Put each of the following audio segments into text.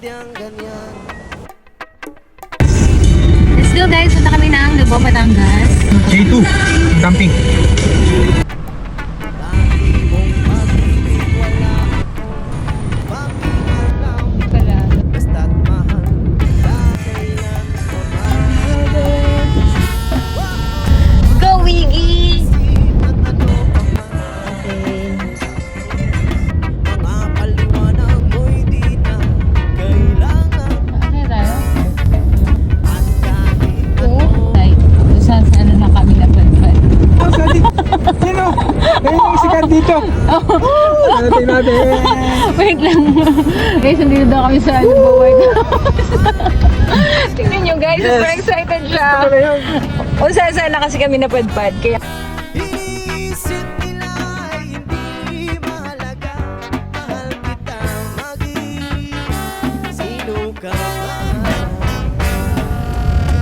Let's go guys, punta kami ng Lubao, Batangas. J2, camping. Go Wiggy! Kaya tayo? Oo. Saan ano na kami napadpad? Sino? Ayun yung sikat dito. Natin natin. Wait lang. Guys, nandito daw kami sa Lubao White House. Tingnan nyo guys, super excited siya. O saan na kasi kami napadpad. Kaya Inisip nila hindi mahalaga, mahal kita maging sino ka ba?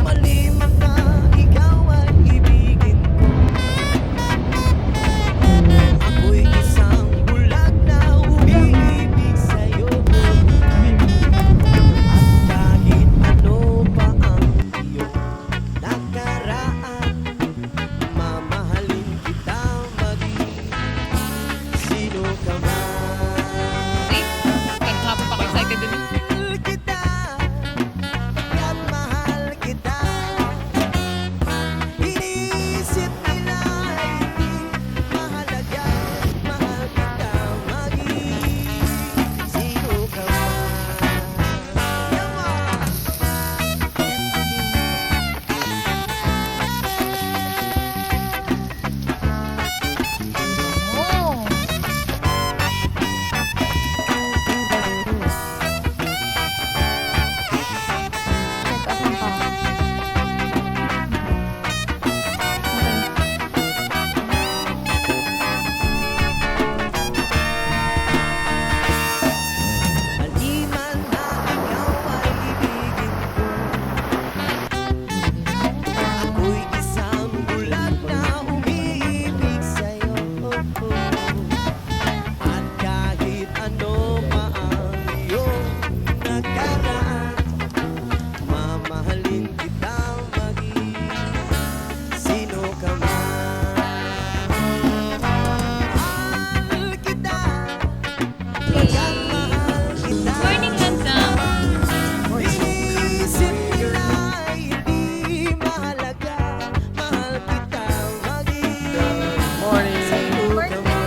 Malimang ka, ikaw ay ibigin ko. Ako'y isang bulag na umiibig sa'yo. At kahit ano pa ang iyong nakaraan, mamahalin kita maging sino ka man. excited din. Mahal kita, at mahal kita. Iniisip nila hindi mahalaga, mahal kita maging sino ka man. Oh. Maliman na ikaw ay ibigin ko. Ako'y isang bulag na umiibig sa'yo. At kahit ano pa ang iyong nakaraan, mamahalin kita maging sino ka man. Mahal kita, at mahal kita. Morning, handsome. Inisip nila hindi mahalaga, mahal kita maging sino ka man.